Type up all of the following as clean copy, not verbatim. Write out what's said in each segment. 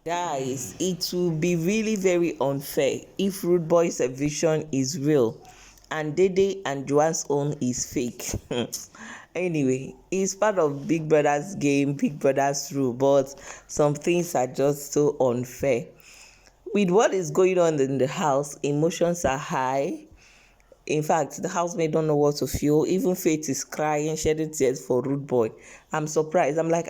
Guys, it will be really very unfair if Rude Boy's eviction is real and Dede and Joanne's own is fake. Anyway, it's part of Big Brother's game, Big Brother's rule, but some things are just so unfair. With what is going on in the house, emotions are high. In fact, the housemate don't know what to feel. Even Faith is crying, shedding tears for Rude Boy. I'm surprised. I'm like,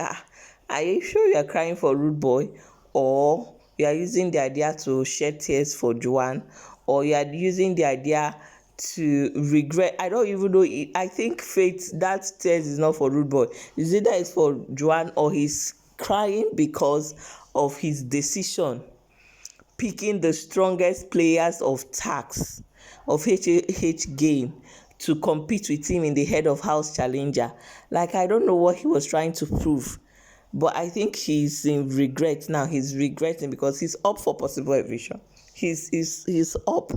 are you sure you are crying for Rude Boy? Or you are using the idea to shed tears for Joanne? Or you are using the idea to regret? I don't even know. I think Faith, that tears is not for Rude Boy. Is it that it's for Joanne, or he's crying because of his decision picking the strongest players of tax of HH game to compete with him in the head of house challenger. Like, I don't know what he was trying to prove, but I think he's in regret now. He's regretting because he's up for possible eviction. He's up.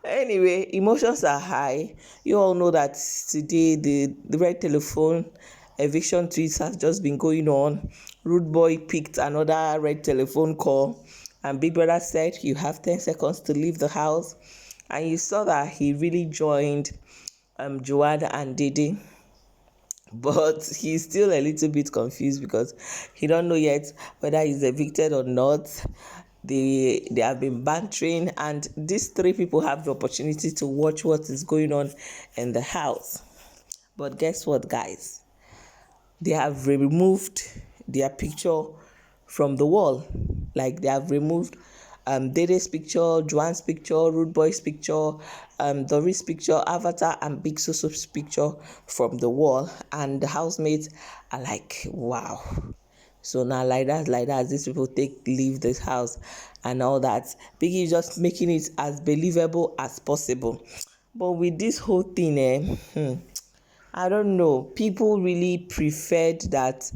Anyway, emotions are high. You all know that today the red telephone eviction tweets has just been going on. Rude Boy picked another red telephone call, and Big Brother said you have 10 seconds to leave the house. And you saw that he really joined Joanna and Dede, but he's still a little bit confused because he don't know yet whether he's evicted or not. They have been bantering, and these three people have the opportunity to watch what is going on in the house. But guess what, guys? They have removed their picture from the wall. Like, they have removed Dede's picture, Joanne's picture, Rude Boy's picture, Doris' picture, Avatar, and Big Soso's picture from the wall. And the housemates are like, wow. So now, like that, these people leave this house and all that. Biggie is just making it as believable as possible. But with this whole thing, I don't know. People really preferred that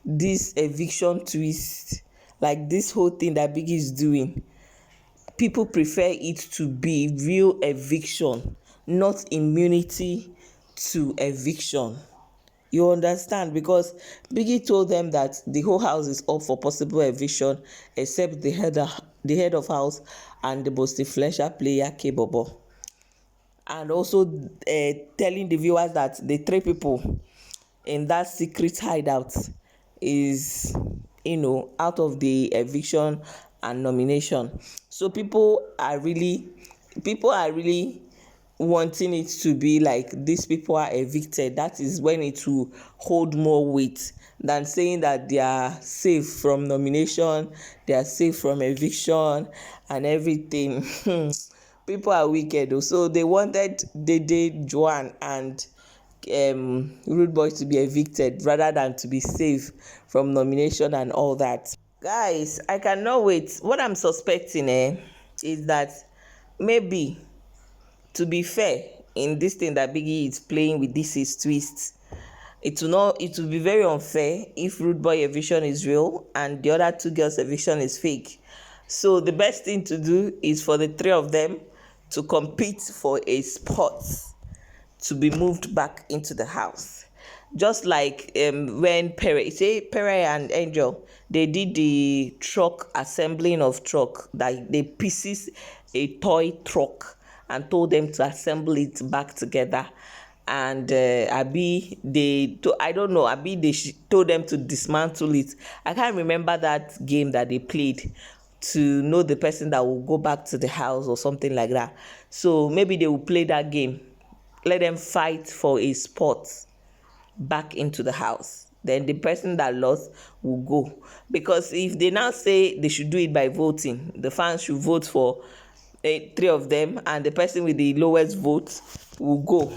this eviction twist, like this whole thing that Biggie is doing, people prefer it to be real eviction, not immunity to eviction. You understand? Because Biggie told them that the whole house is up for possible eviction except the head of house and the most influential player, K-Bobo. And also telling the viewers that the three people in that secret hideout is, out of the eviction and nomination. So people are really wanting it to be like these people are evicted. That is when it will hold more weight than saying that they are safe from nomination, they are safe from eviction and everything. People are wicked. So they wanted Dede, Joanne, and Rude Boy to be evicted rather than to be safe from nomination and all that. Guys, I cannot wait. What I'm suspecting is that maybe, to be fair, in this thing that Biggie is playing with, this is twist. It will be very unfair if Rude Boy eviction is real and the other two girls eviction is fake. So the best thing to do is for the three of them to compete for a spot to be moved back into the house. Just like when Pere and Angel, they did the truck assembling of truck, that they pieces a toy truck and told them to assemble it back together. And I don't know, they told them to dismantle it. I can't remember that game that they played to know the person that will go back to the house or something like that. So maybe they will play that game, let them fight for a spot back into the house. Then the person that lost will go. Because if they now say they should do it by voting, the fans should vote for three of them, and the person with the lowest vote will go.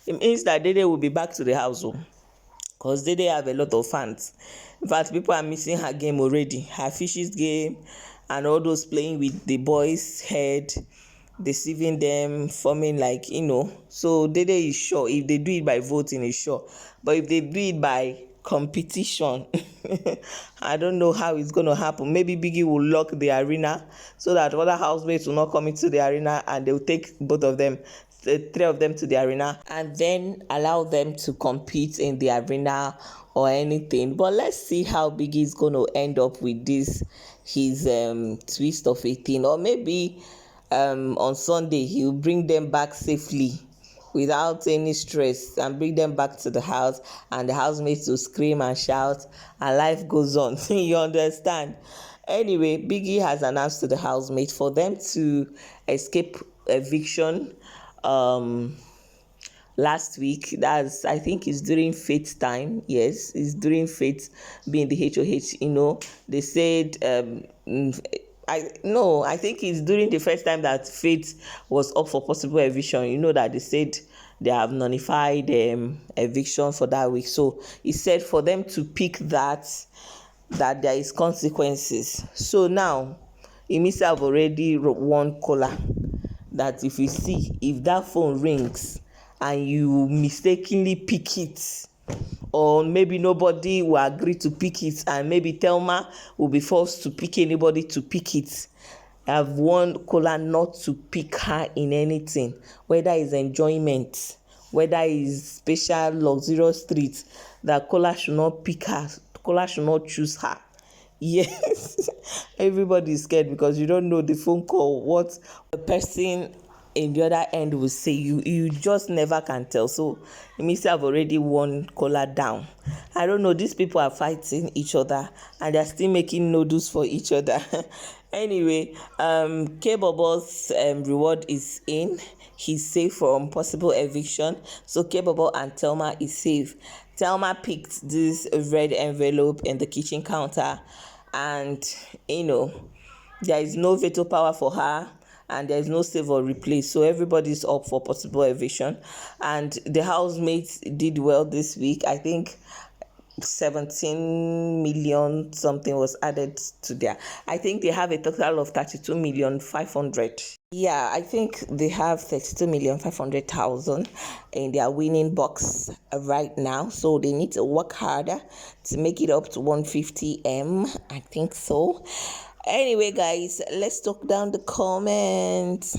It means that Dede will be back to the house, because Dede have a lot of fans. In fact, people are missing her game already. Her fishes game and all those playing with the boys' head, deceiving them, forming So Dede is sure. If they do it by voting, is sure. But if they do it by competition, I don't know how it's going to happen. Maybe Biggie will lock the arena so that other housemates will not come into the arena and they will take both of them three of them to the arena and then allow them to compete in the arena or anything. But let's see how Biggie is going to end up with this, his twist of 18, or maybe on Sunday he'll bring them back safely without any stress and bring them back to the house, and the housemates will scream and shout and life goes on. You understand? Anyway, Biggie has announced to the housemates for them to escape eviction last week. That's, I think it's during Faith time. Yes, it's during Faith being the HOH. They said I think it's during the first time that Faith was up for possible eviction. That they said they have nullified eviction for that week. So he said for them to pick that there is consequences. So now IMISI have already won caller that if that phone rings and you mistakenly pick it, or maybe nobody will agree to pick it, and maybe Thelma will be forced to pick anybody to pick it, I've warned Kola not to pick her in anything, whether it's enjoyment, whether it's special luxurious treats, that Kola should not pick her. Kola should not choose her. Yes, everybody is scared because you don't know the phone call, what the person in the other end will say. You just never can tell. So IMISI have already won Kola down. I don't know, these people are fighting each other and they're still making noodles for each other. Anyway, K-Bobo's reward is in. He's safe from possible eviction. So K-Bobo and Thelma is safe. Thelma picked this red envelope in the kitchen counter, and there is no veto power for her, and there is no save or replace. So everybody's up for possible eviction, and the housemates did well this week. I think 17 million something was added to their, I think they have a total of 32,500,000. Yeah, I think they have 32,500,000 in their winning box right now. So they need to work harder to make it up to 150M. I think so. Anyway, guys, let's talk down the comments.